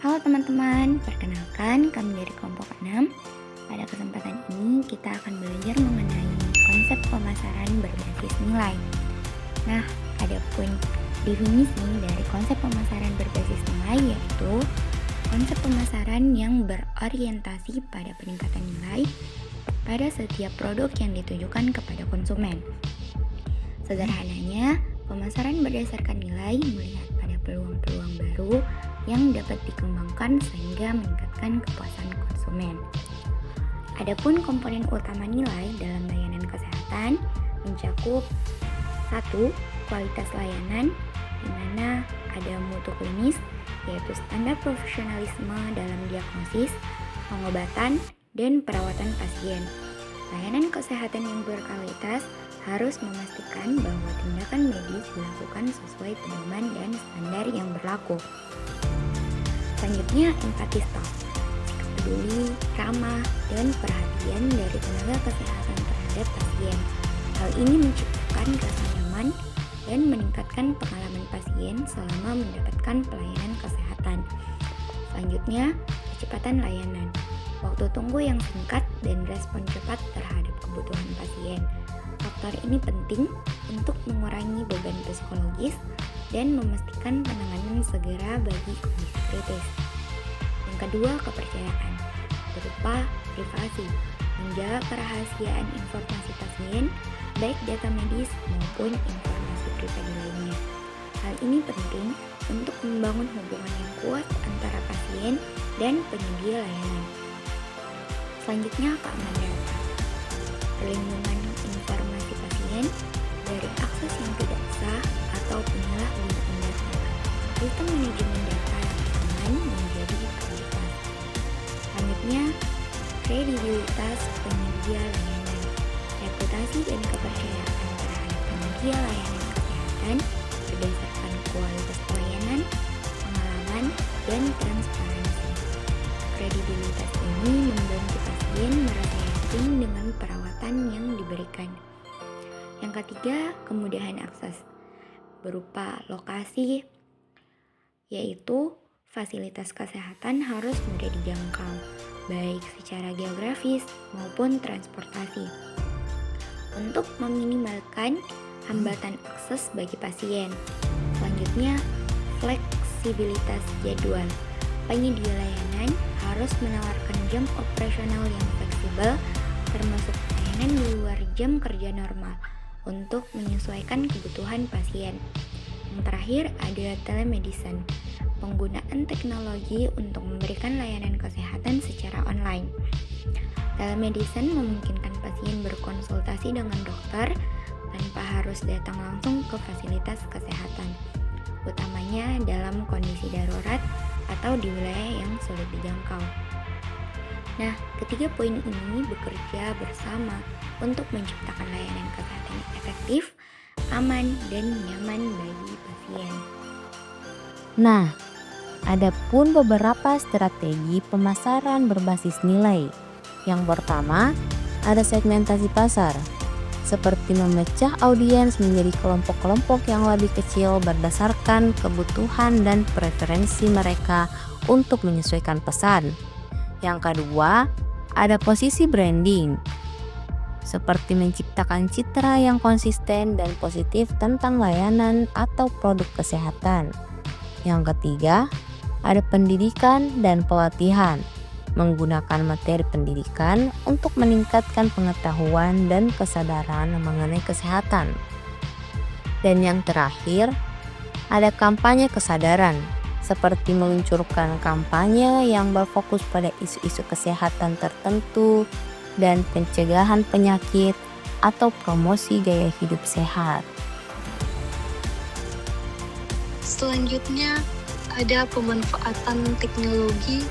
Halo teman-teman, perkenalkan kami dari kelompok 6. Pada kesempatan ini kita akan belajar mengenai konsep pemasaran berbasis nilai. Nah, ada poin definisi dari konsep pemasaran berbasis nilai, yaitu konsep pemasaran yang berorientasi pada peningkatan nilai pada setiap produk yang ditujukan kepada konsumen. Sederhananya, pemasaran berdasarkan nilai melihat pada peluang-peluang baru yang dapat dikembangkan sehingga meningkatkan kepuasan konsumen. Adapun komponen utama nilai dalam layanan kesehatan mencakup 1. Kualitas layanan, di mana ada mutu klinis, yaitu standar profesionalisme dalam diagnosis, pengobatan, dan perawatan pasien. Layanan kesehatan yang berkualitas harus memastikan bahwa tindakan medis dilakukan sesuai pedoman dan standar yang berlaku. Selanjutnya, empati staff, sikap peduli, ramah, dan perhatian dari tenaga kesehatan terhadap pasien. Hal ini menciptakan rasa nyaman dan meningkatkan pengalaman pasien selama mendapatkan pelayanan kesehatan. Selanjutnya, kecepatan layanan, waktu tunggu yang singkat dan respon cepat terhadap kebutuhan pasien. Faktor ini penting untuk mengurangi beban psikologis dan memastikan penanganan segera bagi kondisi kritis. Yang kedua, kepercayaan berupa privasi, menjaga kerahasiaan informasi pasien, baik data medis maupun informasi pribadi lainnya. Hal ini penting untuk membangun hubungan yang kuat antara pasien dan penyedia layanan. Selanjutnya, keamanan data, perlindungan informasi pasien dari akses yang tidak sah atau penyalahgunaan data. Sistem manajemen data yang aman menjadi prioritas. Selanjutnya, kredibilitas penyedia layanan, reputasi dan kepercayaan terhadap penyedia layanan kesehatan berdasarkan kualitas pelayanan, pengalaman, dan transparansi. Kredibilitas ini membantu pasien merasa yakin dengan perawatan yang diberikan. Yang ketiga, kemudahan akses berupa lokasi, yaitu fasilitas kesehatan harus mudah dijangkau, baik secara geografis maupun transportasi, untuk meminimalkan hambatan akses bagi pasien. Selanjutnya, fleksibilitas jadwal. Penyedia layanan harus menawarkan jam operasional yang fleksibel, termasuk layanan di luar jam kerja normal, untuk menyesuaikan kebutuhan pasien. Yang terakhir, ada telemedicine, penggunaan teknologi untuk memberikan layanan kesehatan secara online. Telemedicine memungkinkan pasien berkonsultasi dengan dokter tanpa harus datang langsung ke fasilitas kesehatan, utamanya dalam kondisi darurat atau di wilayah yang sulit dijangkau. Nah, ketiga poin ini bekerja bersama untuk menciptakan layanan kesehatan yang efektif, aman, dan nyaman bagi pasien. Nah, ada pun beberapa strategi pemasaran berbasis nilai. Yang pertama, ada segmentasi pasar, seperti memecah audiens menjadi kelompok-kelompok yang lebih kecil berdasarkan kebutuhan dan preferensi mereka untuk menyesuaikan pesan. Yang kedua, ada posisi branding, seperti menciptakan citra yang konsisten dan positif tentang layanan atau produk kesehatan. Yang ketiga, ada pendidikan dan pelatihan, menggunakan materi pendidikan untuk meningkatkan pengetahuan dan kesadaran mengenai kesehatan. Dan yang terakhir, ada kampanye kesadaran, seperti meluncurkan kampanye yang berfokus pada isu-isu kesehatan tertentu dan pencegahan penyakit atau promosi gaya hidup sehat. Selanjutnya, ada pemanfaatan teknologi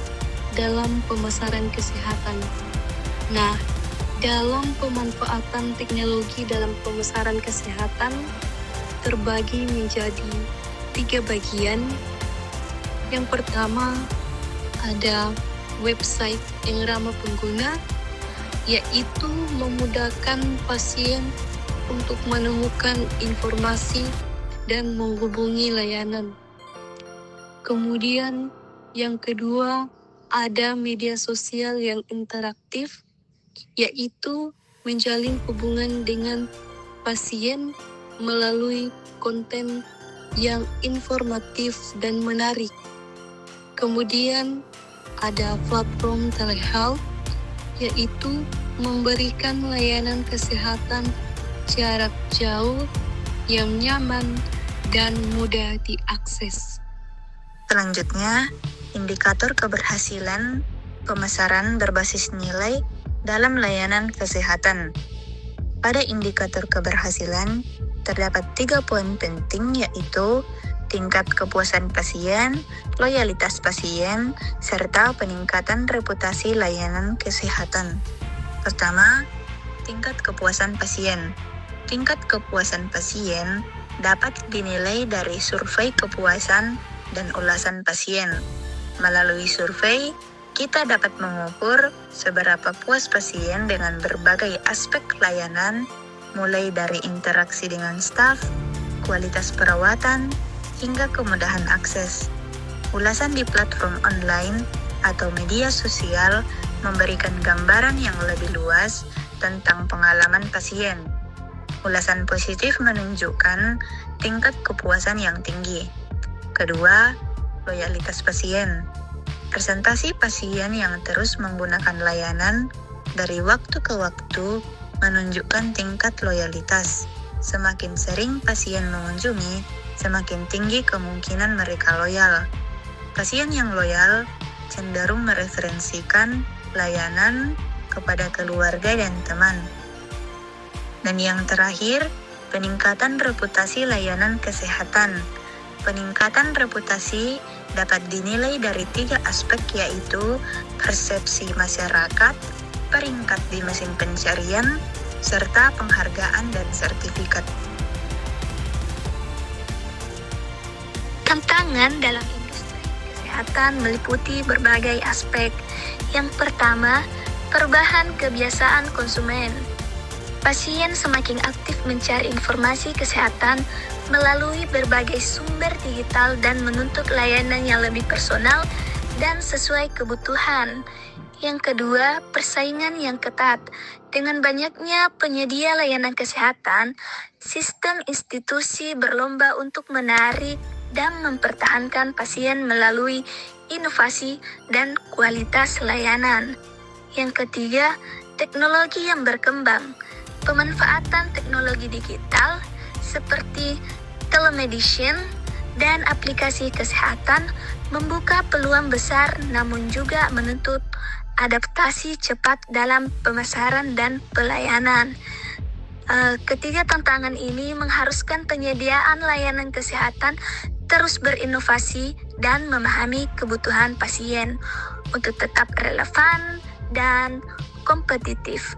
dalam pemasaran kesehatan. Nah, dalam pemanfaatan teknologi dalam pemasaran kesehatan terbagi menjadi 3 bagian. Yang pertama, ada website yang ramah pengguna, yaitu memudahkan pasien untuk menemukan informasi dan menghubungi layanan. Kemudian Yang kedua, ada media sosial yang interaktif, yaitu menjalin hubungan dengan pasien melalui konten yang informatif dan menarik. Kemudian ada platform telehealth, yaitu memberikan layanan kesehatan jarak jauh yang nyaman dan mudah diakses. Selanjutnya, indikator keberhasilan pemasaran berbasis nilai dalam layanan kesehatan. Pada indikator keberhasilan, terdapat 3 poin penting, yaitu tingkat kepuasan pasien, loyalitas pasien, serta peningkatan reputasi layanan kesehatan. Pertama, tingkat kepuasan pasien. Tingkat kepuasan pasien dapat dinilai dari survei kepuasan dan ulasan pasien. Melalui survei, kita dapat mengukur seberapa puas pasien dengan berbagai aspek layanan, mulai dari interaksi dengan staf, kualitas perawatan, hingga kemudahan akses. Ulasan di platform online atau media sosial memberikan gambaran yang lebih luas tentang pengalaman pasien. Ulasan positif menunjukkan tingkat kepuasan yang tinggi. Kedua, loyalitas pasien. Presentasi pasien yang terus menggunakan layanan dari waktu ke waktu menunjukkan tingkat loyalitas. Semakin sering pasien mengunjungi, semakin tinggi kemungkinan mereka loyal. Pasien yang loyal cenderung mereferensikan layanan kepada keluarga dan teman. Dan yang terakhir, peningkatan reputasi layanan kesehatan. Peningkatan reputasi dapat dinilai dari 3 aspek, yaitu persepsi masyarakat, peringkat di mesin pencarian, serta penghargaan dan sertifikat. Tantangan dalam industri kesehatan meliputi berbagai aspek. Yang pertama, perubahan kebiasaan konsumen. Pasien semakin aktif mencari informasi kesehatan melalui berbagai sumber digital dan menuntut layanan yang lebih personal dan sesuai kebutuhan. Yang kedua, persaingan yang ketat. Dengan banyaknya penyedia layanan kesehatan, sistem institusi berlomba untuk menarik dan mempertahankan pasien melalui inovasi dan kualitas layanan. Yang ketiga, teknologi yang berkembang. Pemanfaatan teknologi digital seperti telemedicine dan aplikasi kesehatan membuka peluang besar, namun juga menuntut adaptasi cepat dalam pemasaran dan pelayanan. Ketiga tantangan ini mengharuskan penyediaan layanan kesehatan terus berinovasi dan memahami kebutuhan pasien untuk tetap relevan dan kompetitif.